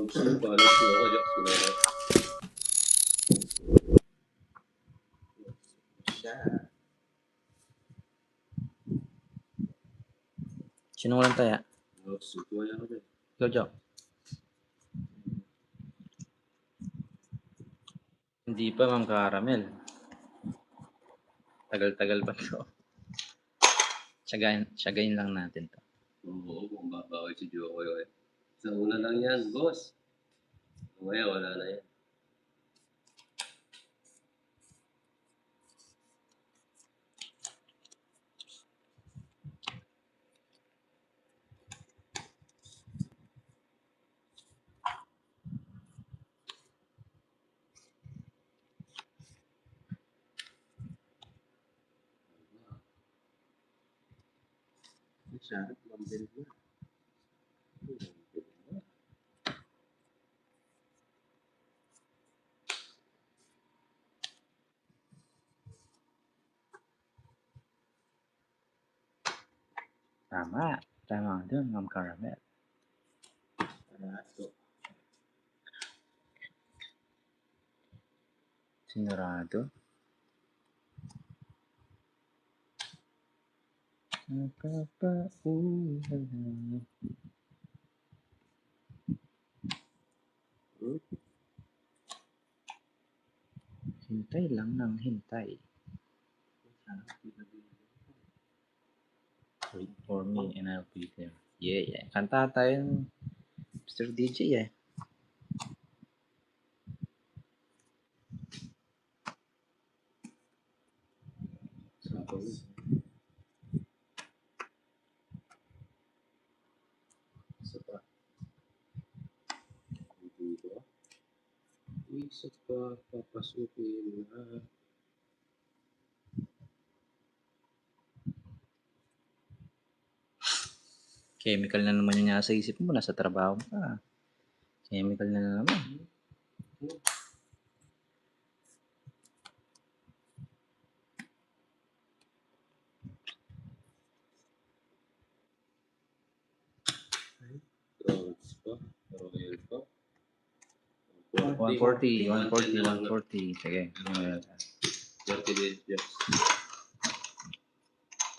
Paano ako Diyos? Sino walang taya? Sutuwa ako dyan. Ikaw, Jack. Hindi pa, Ma'am Caramel. Tagal-tagal pa to. Tsagayin lang natin to. Oo, kung babawi si Jokoy. Sa una lang yan, boss. Kaya wala na yan. Masyarap, lambil na. Tama. Tama doon, Ma'am Caramel. Arato. Sinurado. Nakapaulan. Hintay lang ng hintay. Wait for me and I'll be there. Yeah. Kanta tayo ng Mr. DJ eh. Sabaw. Isa pa. Dito. Isa pa, papasukin na. Chemical na naman yung nasa isip mo. Nasa trabaho ka. Chemical na naman. Drones pa. Royal pa. 140. Sige. 30 days just.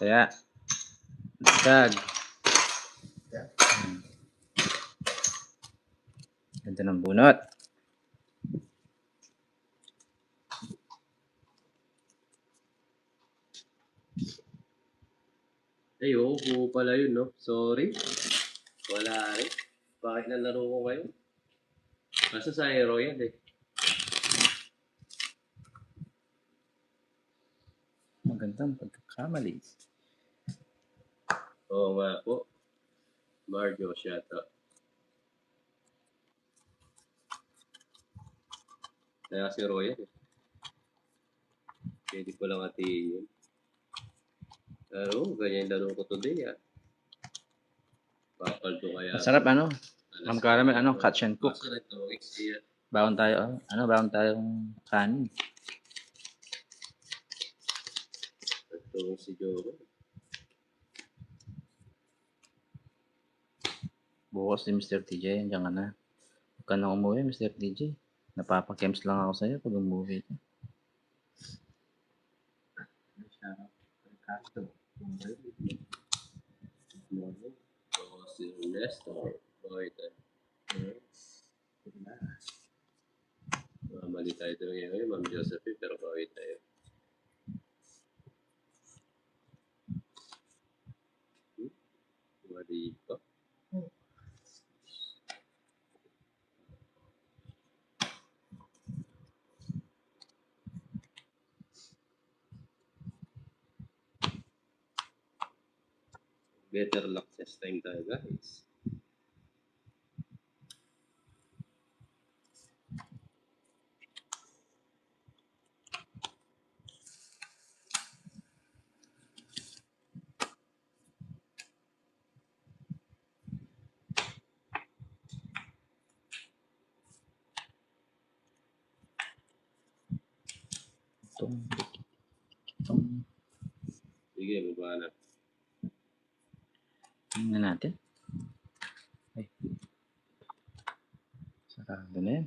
Kaya. Dagdag. Ganda ng bunot. Ay, oo, buo pala yun, no? Sorry. Wala rin. Bakit nalaro ko kayo? Kasi sa Aero yan, eh. Magandang pagkakamali. Oo nga po. Marjo, shut up. Kaya si Royal, eh. Pwede ko lang atiin yun. Pero, ganyan laro ko today, ah. Papal to kaya. Masarap ano? Ma'am Caramel, catch and cook. Baon tayo, baon tayong kanin. Ito si Joe. Bukas si Mr. TJ, andiyan ka na. Huwag ka na umuwi, Mr. TJ. Napapakems lang ako sa'yo pag umuwi ka. Si Nestor. Mali tayo ito ngayon, Ma'am Josephine, pero bawit tayo. Mali pa. Better luck this time tayo, guys. Sige, baba na. Tingnan natin. Ay. Sarado na yan.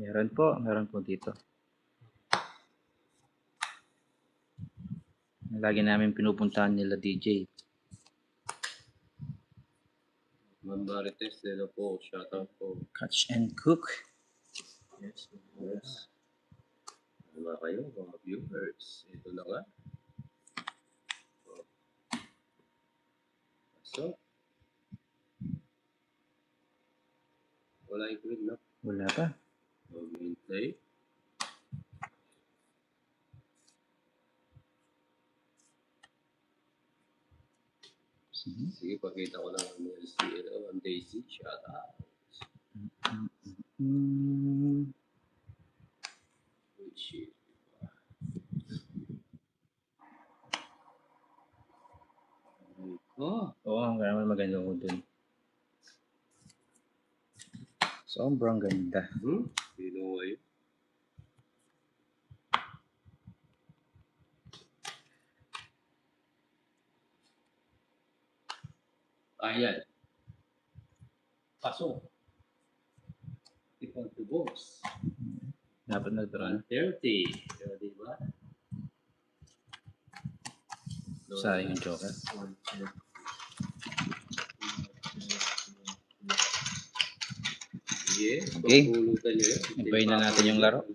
Meron po dito. Lagi namin pinupuntahan nila DJ. Mamarites, nila po. Shoutout po. Catch and cook. Yes, yes. Ano ba kayo, mga viewers? Ito na nga. So, wala yung green na. Wala pa. Maghintay. Sige, pakita ko lang ang Daisy. Shoutout. Good shit. Oh, Oo, ang maganda ko dun. Sobrang ganda. sino kayo? Ayan. Pasok. Ipag to boss. Dapat nag-draw. 130. Diba? Sayang yung joker. Yeah, Okay. pagpulutan nyo yun. Ibayin na natin yung laro.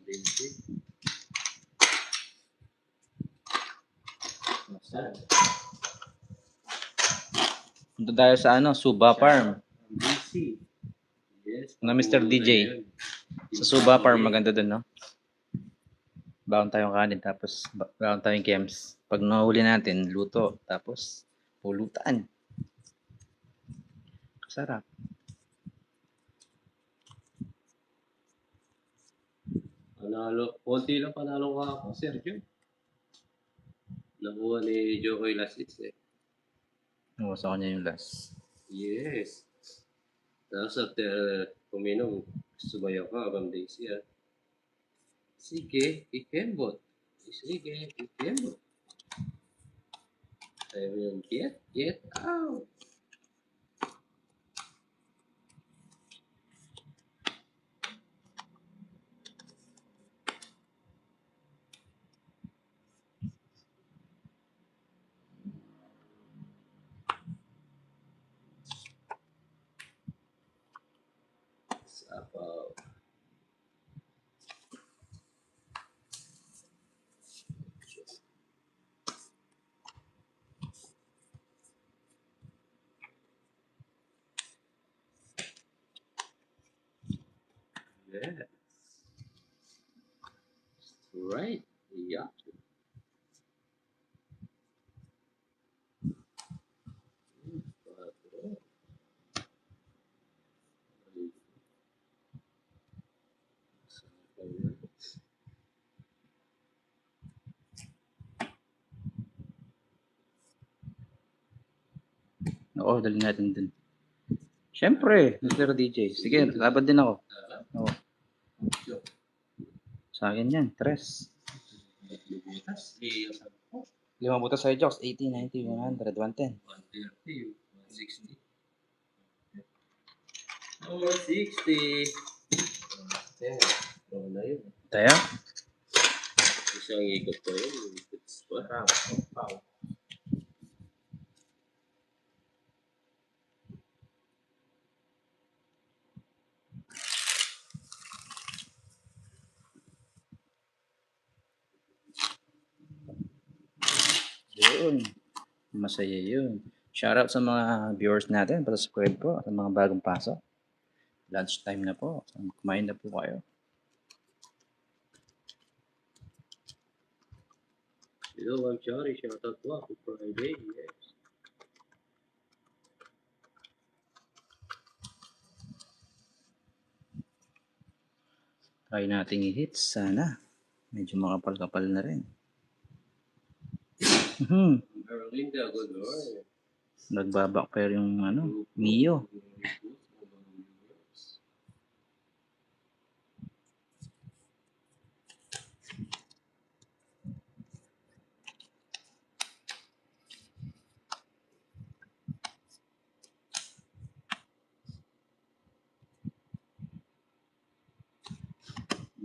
Punta tayo sa Suba Farm. Yes, Na Mr. DJ. Sa Suba Farm, maganda dun, no? Baon tayong kanin, tapos baon tayong kems. Pag nahuli natin, luto, tapos pulutan. Sarap. Panalo, konti lang panalo ka ako, Sergio. Nakuha ni Jokoy last hits eh. Nakuha sa kanya yung last. Yes. Tapos after kuminom, sumayaw ka habang Daisy ah. Sige, ikembot. Sige, ikembot. Sabi mo yung get out. Sapaw. Yeah. Right. Yeah. Oo, dali natin dun. Siyempre, Mr. DJ. Sige, laban din ako. Oo. Sa akin yan, 3. Butas, 5 butas sa'yo, Jokes. 80, 90, 100, 110. 130, 160. 160. Yeah, na yun. Tayo? Isang ikot ko yun. It's parang. Yun. Masaya yun. Shoutout sa mga viewers natin. Subscribe po sa mga bagong pasok. Lunch time na po. Kumain na po kayo. Hello, I'm sorry. Shoutout po. Happy Friday. Yes. Try nating i-hits. Sana. Medyo makapal-kapal na rin. Erlinda, good morning. Nagbabackfire yung Mio.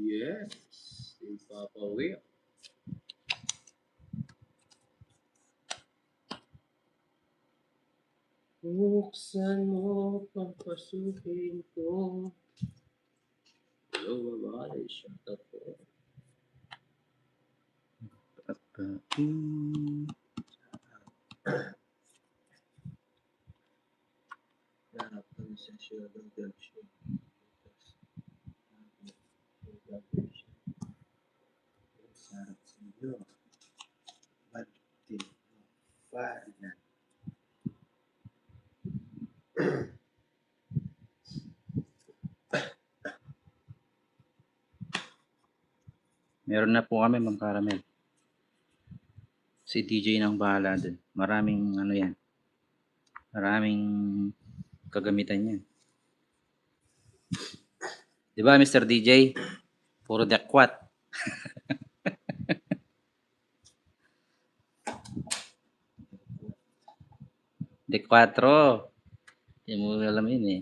Yes. Yung Papa Will. Buksan mo, papasukin ko. Hello, mga shut up po. Meron na po kami, Ma'am Caramel. Si DJ nang bahala dun. Maraming yan. Maraming kagamitan yan. Di ba, Mr. DJ? Puro dakwat. Dekwatro. Hindi mo alam yun eh.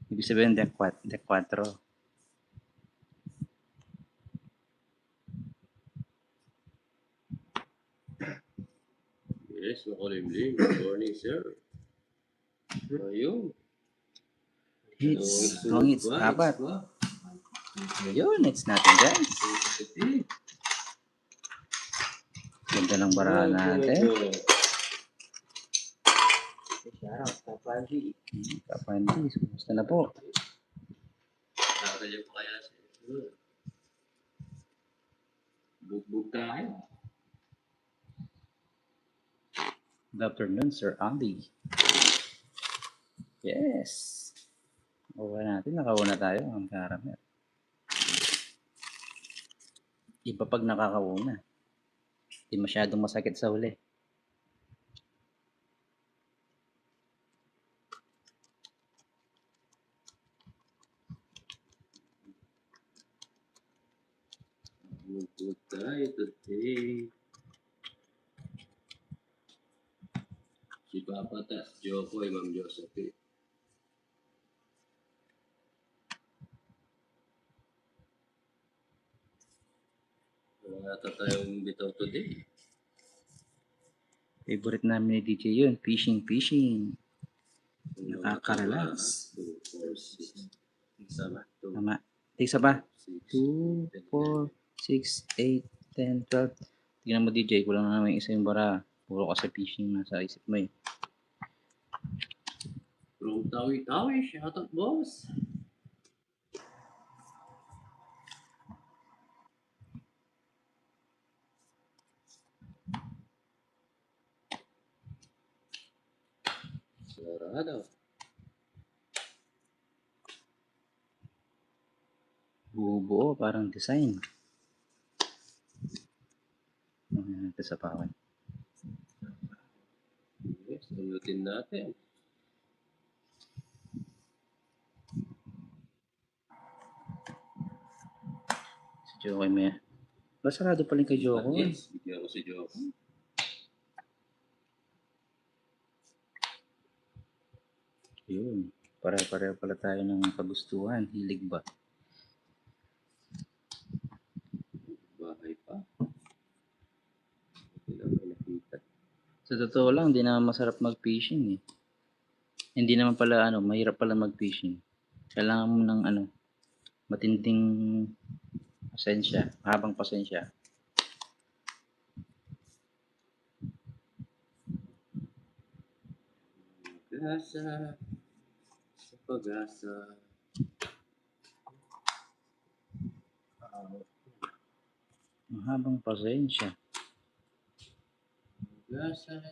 Ibig sabihin dekwatro. Yes, makulimlim. Good morning, sir. Ayun. Hits, apat. Ayun, it's natin guys. Ganda ng barahan natin. Kapandi, kumusta na po? Nakakaliw pa kaya sir. Bugbog tayo. Good afternoon, Sir Andy. Yes. Uwa natin, nakauna tayo. Ang Caramel. Iba pag nakakauna. Hindi masyadong masakit sa huli. Bugbog tayo today. Si Papa Tas, Jokoy, Ma'am Josephine. Wala tayong bitaw today. Favorite namin ni DJ yun. Fishing. Nakaka-relax. 2, 4, 6. Sama. Tama. Isa ba? 2, 4, 6, 8, 10, 12. Tingnan mo DJ, kulang na naman isa yung bara. Puro kasi fishing na sa isip mo eh. From Tawi-Tawi, shoutout boss. Sarado. Buo parang design. Ito sa pawan. Yes, ulitin natin. Si Jokoy may... Basarado pa rin kay Jokoy. Yes, bigyan ko si Jokoy. Yun. Pare-pareho pala tayo ng kagustuhan. Hilig ba? Bahay pa. Hindi naman nakita. Sa totoo lang, hindi naman masarap mag-fishing eh. Hindi naman pala mahirap pala mag-fishing. Kailangan mo ng matinding pasensya, mahabang pasensya. Pag-asa sa pag-asa. Mahabang pasensya. Pag-asa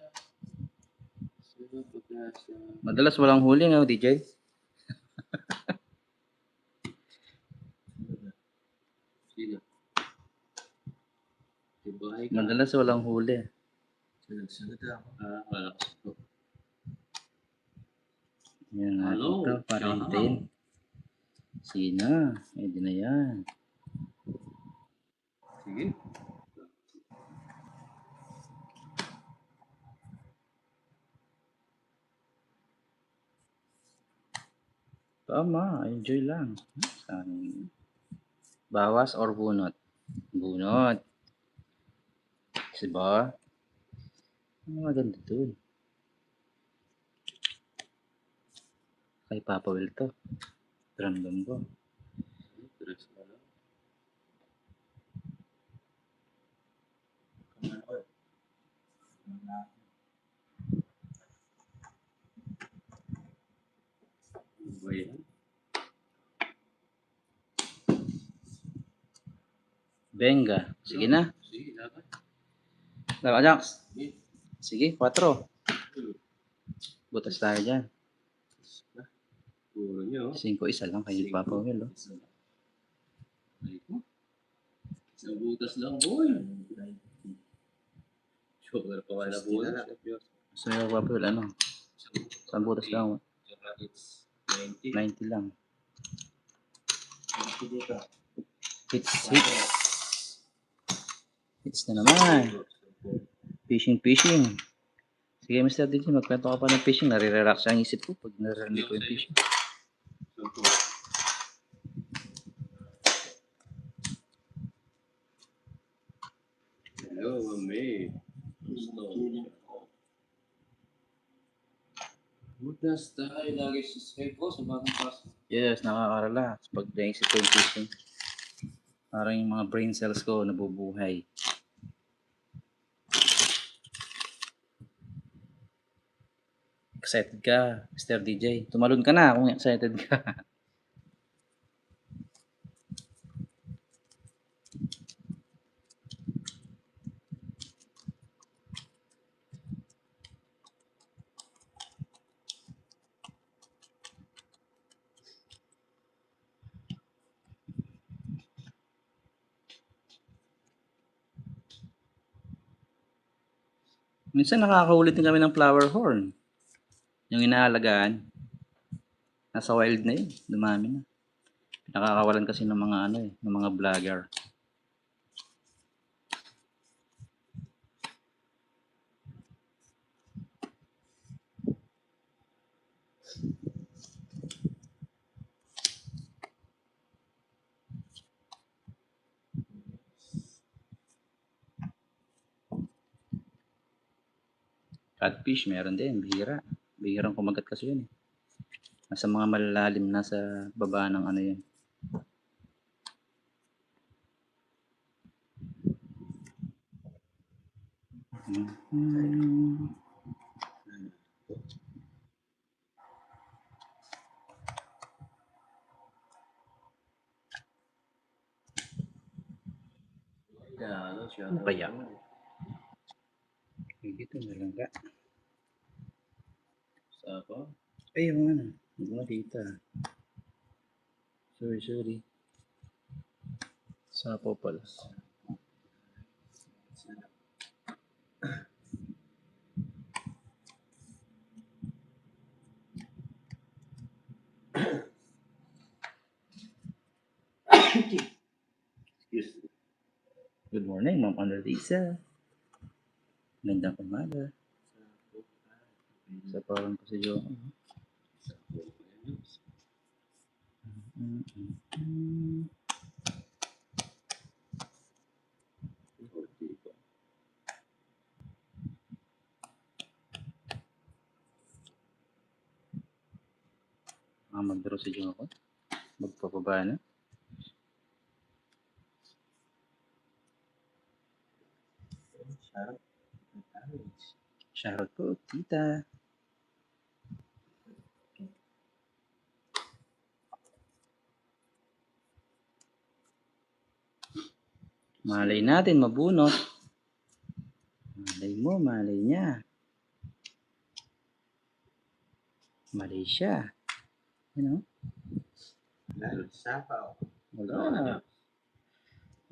sa pag-asa. Madalas walang huli nga, DJ. Sino? Bahay ka. Madalas walang huli. Sunod-sunod ako. Wala ko. Yan natin Hello. ito para Ciao. hintayin. Sige na. Pwede na yan. Sige. Tama. Enjoy lang. Bawas or bunot? Bunot. Diba? Ano maganda dun? Kay Papa Will to. Ramdam ko. Dress na lang. Buhay. Benga. Sige na. Sige, dapat. Dapat, Jax. Sige. Sige, 4. Butas tayo dyan. Puro nyo. 5 isa lang kay Papa Will. Oh. Ay ko. Isang butas lang, boy. Sugar pa ka na butas. So, Papa Will, ano? Isang butas lang. It's 90. 90 lang. Dito. Hits. Hits na naman. Fishing. Sige, Mr. DJ, magkwento ka pa ng fishing. Nare-relax ang isip ko pag narinig ko yung fishing. Hello, Mami. Butas tayo lagi sa skype ko sa bagong paso. Yes, nakaka-relax pag naisip ko yung fishing. Parang yung mga brain cells ko nabubuhay. Excited ka, Mr. DJ. Tumalon ka na kung excited ka. Minsan nakakaulit din kami ng flower horn. Yung inaalagaan. Nasa wild na yun. Dumami na. Nakakawalan kasi ng mga ng mga vlogger. Catfish, meron din. Bihira. Bihirang kumagat kasi yun. Nasa mga malalalim, nasa baba ng yun. Ano kaya? Dito na lang ka. Sapa? Ay, yung hindi ko makita. Sorry. Sapo pala. Excuse me. Good morning, Ma'am Annalisa. Gandang umaga. Sa parang ko si Jo. Mag-draw si Jo ako. Magpapaba na. Shoutout po, tita. Malay natin, mabunot. Malay mo, malay niya. Malay siya. Wala.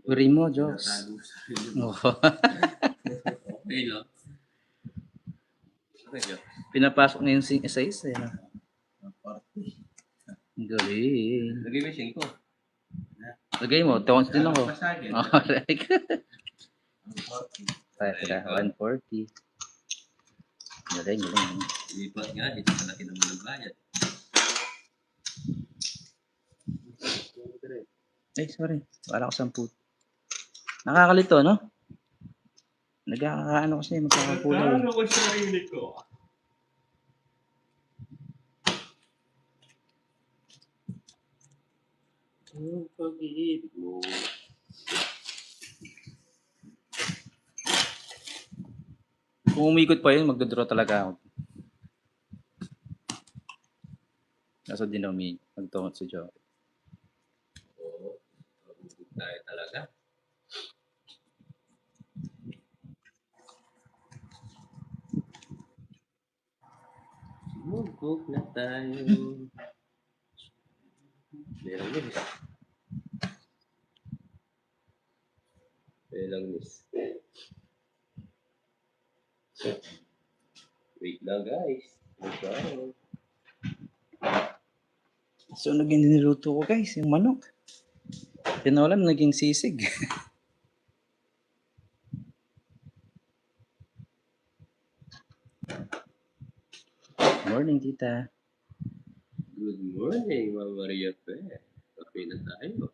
Uri mo, Jokes. Okay lang. Pinapasok na yung isa-isa. Eh. Ang galing. Lagay mo yung 5. Lagay mo, tawang din ako. Pasagin. Alright. 140. 140. Galing. Lipat nga, dito sa laki naman ng bayad. Ay, sorry. Wala ko 10. Nakakalito, no? Nagkakaano kasi, magkakakulay. Nagkakaano ko sa sarili ko. Ang pag-ibig mo. Kung umikot pa yun, magdodraw talaga ako. Kaso din na magtungot si Joe. Oo. Pag-ibig tayo talaga. Sumugok na tayo. Meron miss. Meron miss. Wait lang guys. Okay. So, naging niluto ko guys, yung manok. Tinolan, naging sisig. Morning, tita. Good morning, Mama Maria Pe. Kape na tayo.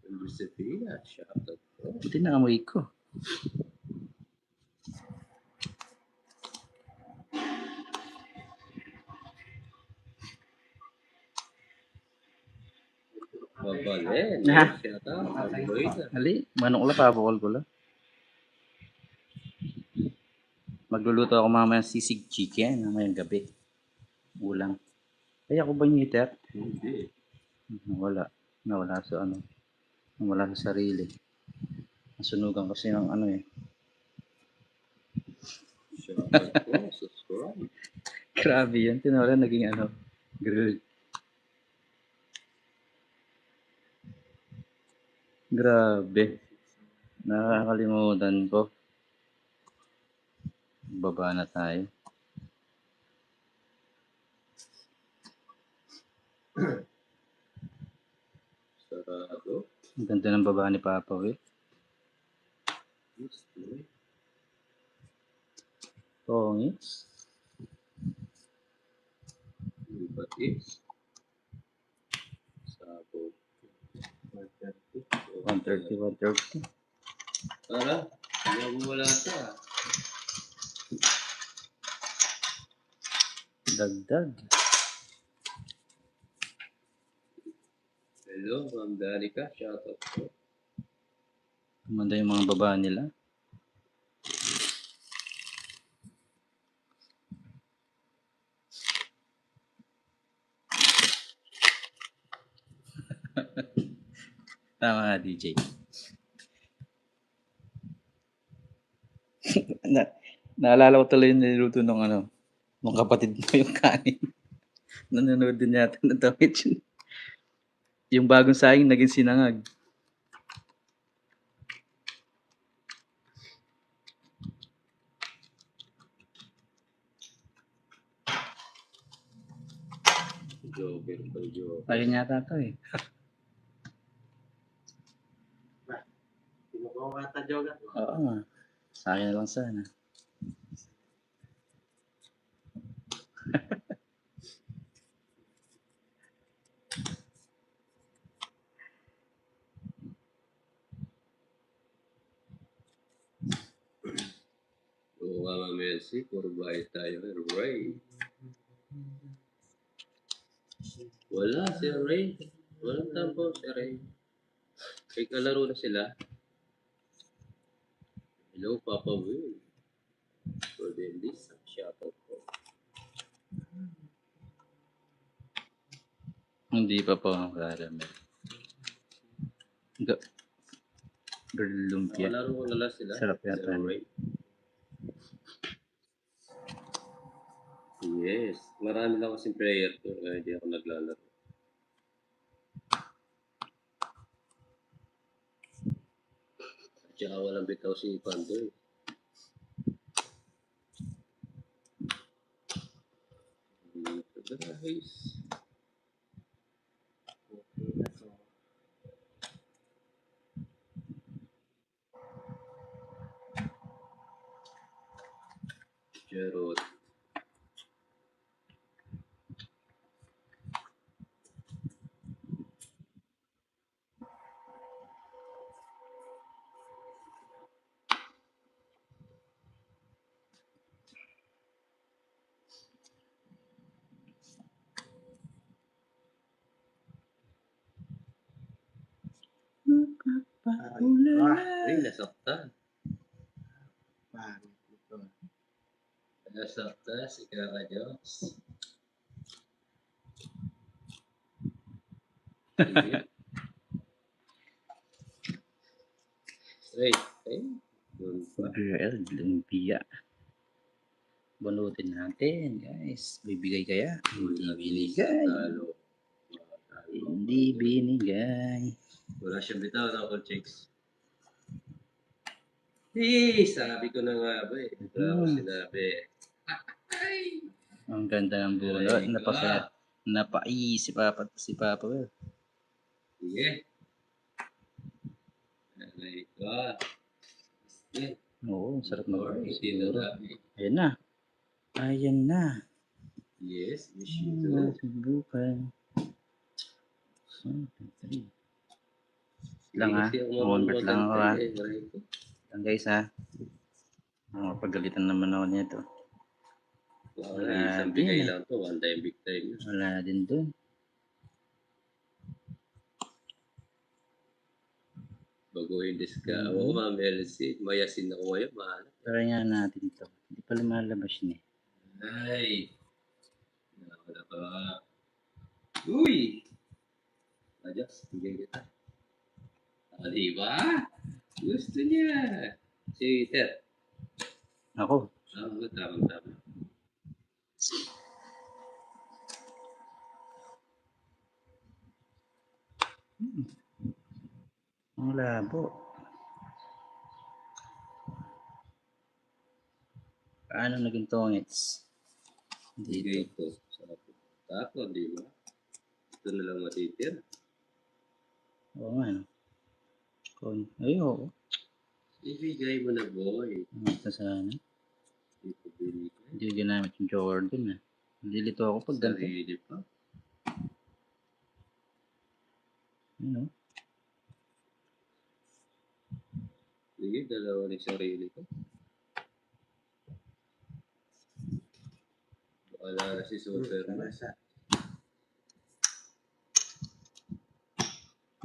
Ang Josefina, shoutout po. Buti na amoy ko. Babalen, Ha? shoutout. Aboy na. Ali, manok la, pabukol ko la. Magluluto ako mamaya ng sisig chicken mamayang gabi. Ulam. Ay, ako ba yung heater? Hindi. Wala. Nawala sa ano. Nawala sa sarili. Nasunugan kasi ng ano eh. Shoutout po. Subscribe. Grabe yan. Tinolan, naging ano. Grilled. Grabe. Nakakalimutan ko. Baba na tayo. Sarado. Ang ganda ng baba ni Papa Will. Gusto. Tongits. Batis. Sabog. 130, 130. Para, hindi ako wala sa. Dagdag. Hello, Ma'am Danica. Shoutout po. Kumanda yung mga baba nila. Tama nga, DJ. Naalala ko tuloy yung niluto ng ano, nung kapatid mo yung kanin. Nanonood din yata ng tawid yun. Yung bagong saing naging sinangag. Joker pa Joker. Ayun yata to eh. Kinukuha ka joga. Oo nga. Sa akin na lang sana. Oo nga, Ma'am Elsie. Puro bayad tayo. Ray. Wala si Ray. Walang tampo si Ray. Kay kalaro na sila. Hello, Papa Will. For the Lisa. Shoutout po. Hindi pa po ang karamel. Lumpia. Kalaro ko na sila. Sarap yata. Si Ray. Yes. Marami lang kasing player to. Kaya hindi ako naglalaro. At saka walang bitaw si Pandoy. Guys. Okay na to. Jarot. Ay, nasaktan. Pangit ito. Nasaktan si Kaka Jones. Sige. Straight. Ay, doon pa. Girl, lumpia. Bunutin natin, guys. Bibigay kaya? Hindi binigay. Talo. Hindi binigay. Wala siyang bitaw na ako, chicks. Eh, sabi ko na nga ba eh. Wala ako sinabi. Ang ganda ng bunot. Si Papa. Well. Sige. Aray ka. Sige. Oo, sarap Or, mag-ice. sino na? Ayan na. Ayan na. Yes, wish you too. Subukan. 1, 2, 3. Lang ha. Kasi ako Convert lang ako ha. maganda eh, aray ko. Lang guys ha. Pagalitan naman ako nito. Wala, isang bigay lang to. One time, big time. Wala na din dun. Baguhin diska. Oo, ma'am, LC. Mayasin ako ngayon. Mahal. Try nga natin to. Hindi pala malabas niya eh. Ay. Wala pa. Uy! Ajas, bigay kita. Diba? Gusto niya. Si Ter. Ako. Tama. Ang labo. Paano naging tongits? Bigay ko. Tapo, di ba? Ito na lang matitira. Oo nga no. Ay oo. Ibigay mo na, boy. Ito sana. Hindi ko binigay. Hindi ko ginamit yung Jordan eh. Nalilito ako pag ganito. Sarili pa. Ano? Sige, dalawa ni sarili ko. Wala na si Superman.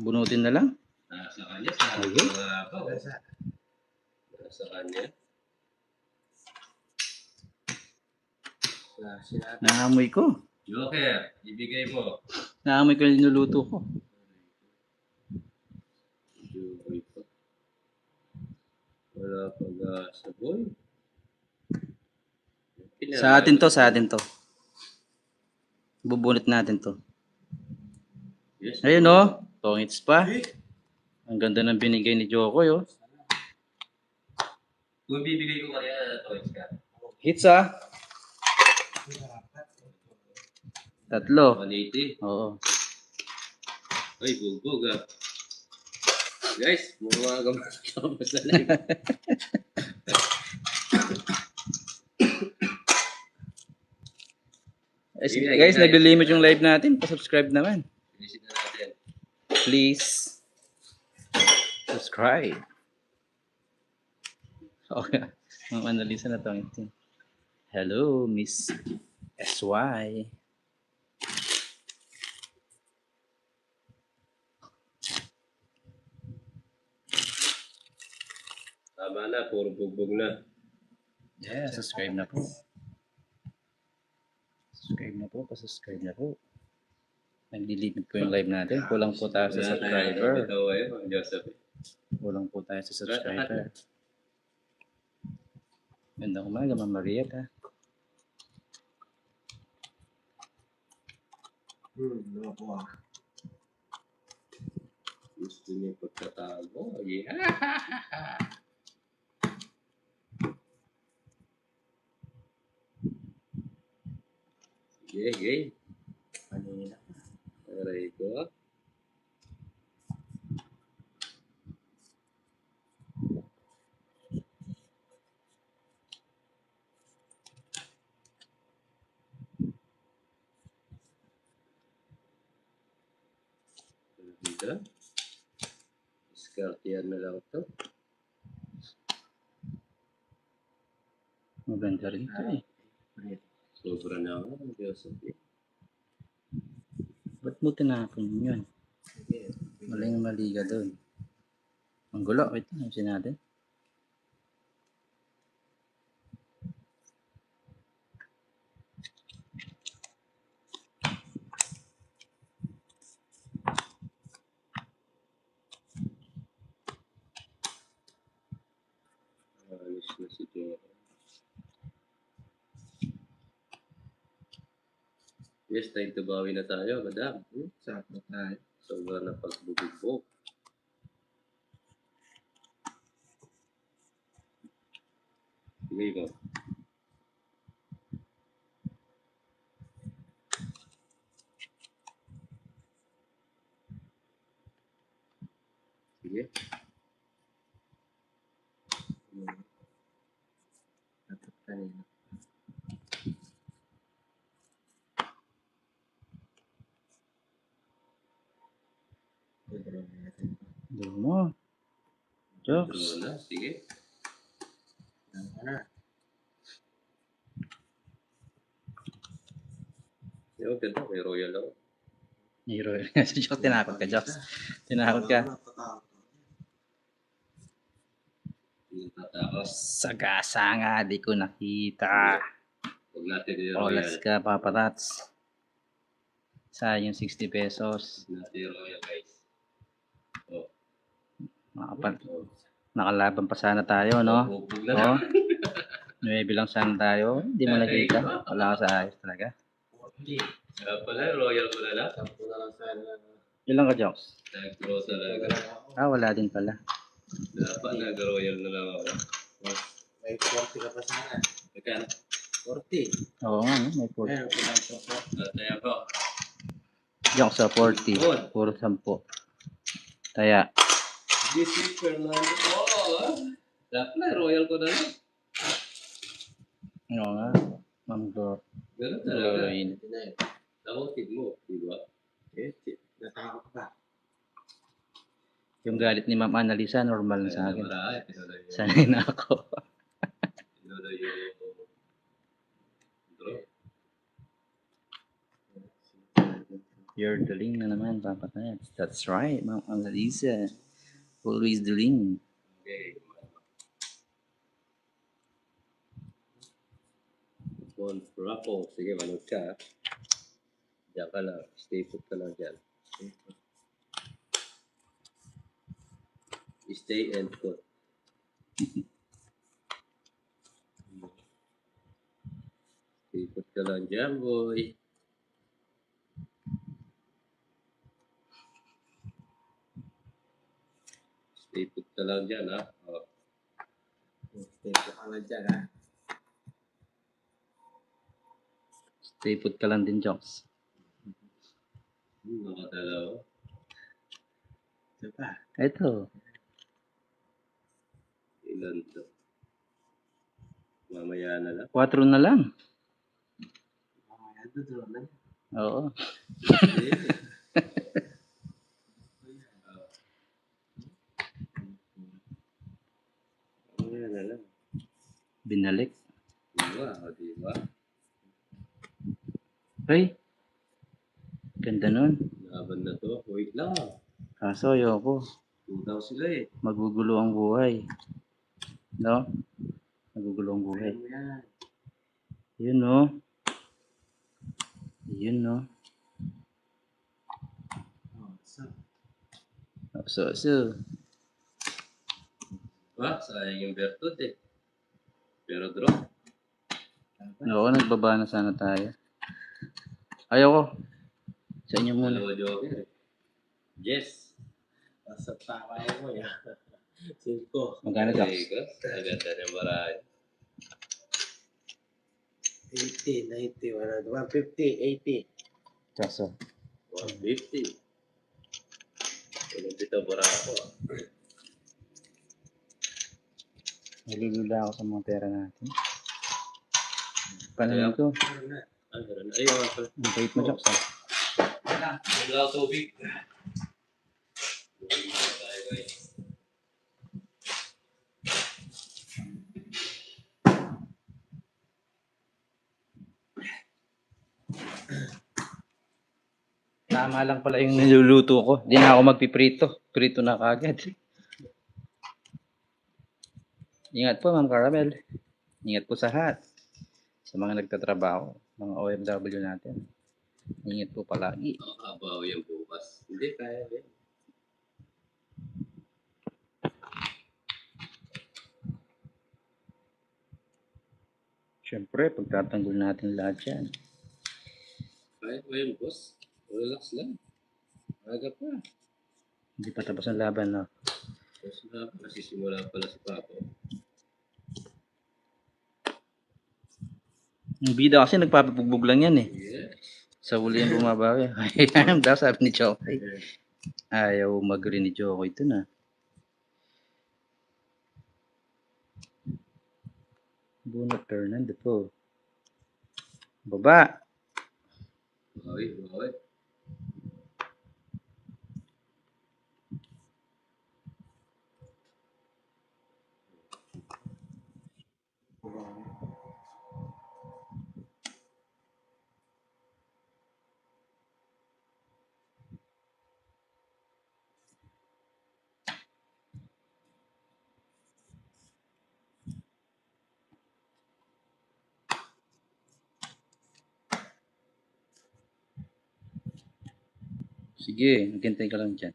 Bunutin na lang? Nasa kanya, sabi ko nga ba? Nasa kanya. Naamoy ko. Joker, ibigay mo. Naamoy ko yung niluluto ko. Joker pa. Wala pag-asa, boy. Sa atin to. Bubunit natin to. Yes. Ayun oh. Tongits pa. Ang ganda ng binigay ni Jokoy oh. Kung bibigay ko kanina, toys ka. Hits ah. 3. 180. Oo. Ay, bugbog ah. Guys, mga gamit sa live. Guys, nagli-limit yung live natin. Pa-subscribe naman. Finish na natin. Please subscribe. Okay. Ang analisa na to. Hello, Miss SY. Tama na, puro bugbog na. Yeah, subscribe na po. Pa-subscribe na po. Nag-delete po yung live natin. Kulang po tayo sa subscriber. Ito ayun, Joseph. Kulang po tayo sa subscriber. Gandang umaga, Ma'am Maria ta. Gusto niya pagkatago. Yeah. Game. Kanina. Aray ko. Dito. Diskartiyan na lang ito. Maganda rin ito eh. Sobra na ako. Joseph. Ba't mo tinapon yun? Sige. Maling mali ka doon. Ang gulo. Wait, ayusin natin. Alis na si Joe. Yes, time to bawi na tayo, madam. Sakto tayo. Sobra na pagbubugbog. Sige ko. Sige. Dapat kanina. Pwede natin. Doon mo. Jokes. Draw na. Sige. Yan ka na. Yung ganda, may royal ako. Hero. Si Jokes, tinakot ka, Jokes. Tinakot ka. Hindi tatakos. Sagasa nga, di ko nakita. Huwag natin yung royal. Oras ka, papatats. Sayang 60 pesos. Huwag natin yung royal, guys. Oh. Makapal. Oh. Nakalaban pa sana tayo, no? Bugbog na Oo. lang. 9 lang sana tayo. Hindi mo nakita. Wala ka sa ayos talaga. Hindi. Kaya pala, royal ko na lang. Sampo na lang sana. Ilan ka, Jokes? Nag-draw talaga. Ah, wala din pala. Dapat nag-royal na lang ako. May 40 ka pa sana. Magkano? 40. Oo nga, no? May 40. Ayun, kulang pa po. Tayo ko. Jokes sa 40. Puro 10. Kaya, This is Fernando. Oo. Dapat na, royal ko na lang. oo nga. Ma'am Dor. Ganun talaga. Doroin. Hindi na eh. Nakotid mo, di ba? Natakot pa. Yung galit ni Ma'am Annalisa, normal na sa akin. Marami. Sanay na ako. Tinuloy yung draw. You're the link na naman, Papa Tats. That's right, Ma'am Annalisa. Always the link. Okay. Bon Raffle. Sige, manood ka. Diyan ka lang. Stay put ka lang dyan. Stay and put. Stay put ka lang dyan, boy. Stay put ka lang dyan, ha? Oh. Stay ko ka lang dyan, ha? Stay put ka lang din, Jokes. Nakadalaw. Ito pa. Ito. Ilan to? Mamaya na lang. 4 na lang. Mamaya, doon na. Oo. Mamaya na lang. Binalik. Diba? O, diba? Ay. Ganda nun. Laban na to. Wait lang. Kaso ayoko. 2,000 sila eh. Magugulo ang buhay. No? Magugulo ang buhay. Ano yan? Yun, no? Yun, no? Oh, So. Diba? Sayang yung Bertut eh. Pero draw. Oo, nagbaba na sana tayo. Ayoko. Sa inyo muna. Dalawa joker eh. Yes. Nasa tama mo yan. 5. Magkano, Jocks? Vegas. Aganda ng marami. 80, 90, 100, 150, 80. Kaso, 150. Walang bitaw bara ako. nalulula ako sa mga pera natin. Panahon ko, Ano na? Ganun. Ayun nga pala. ang bait mo, Jokes. Wala ako tubig. Tayo, guys. Tama lang pala yung niluluto ko. Di na ako magpiprito. Prito na kagad. Ingat po, Ma'am Caramel. Ingat po sa lahat. Sa mga nagtatrabaho, mga OFW natin. Ingat po palagi. Nakakabaw yung bukas. Hindi, kaya rin. Siyempre, pagtatanggol natin lahat yan. Kaya ko yun, boss. Relax lang. Aga pa. Hindi pa tapos ang laban, no? Boss na, nasisimula pala si Papa. Yung bida kasi nagpapabugbog lang yan eh. Yeah. Sa huli yung bumabawi. Ayan daw, sabi ni Chokoy. Ayaw mag-rin ni Chokoy ito na. Bruno Fernando po. Baba. Bawi, bawi. Sige, maghintay ka lang dyan.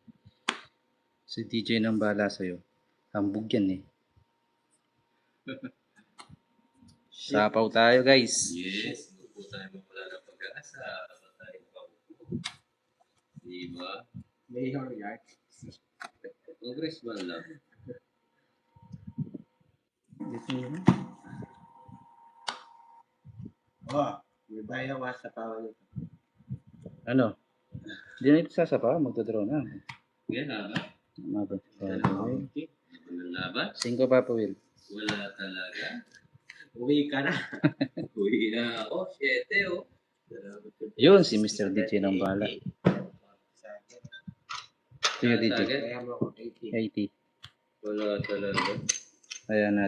Si DJ nang bala sa'yo. Hambog yan eh. Sapaw tayo guys. Yes, huwag po tayo mawala ng pag-asa. Wala tayong paupo. Diba? Mayor yan. Congressman lang. Oh, may bayaw sa pawan nito. Ano? Hindi na ito sasapa, magdodraw na. Kaya na ba? Mabot. Okay. Walang laban? 5 Papa Will. Wala talaga. Uwi ka na. Uwi na ako. 7 oh. Yun, si Mr. DJ nang bala. Sige DJ. Sa akin, Kaya mo ako 80. 80. wala talaga. Ayan na.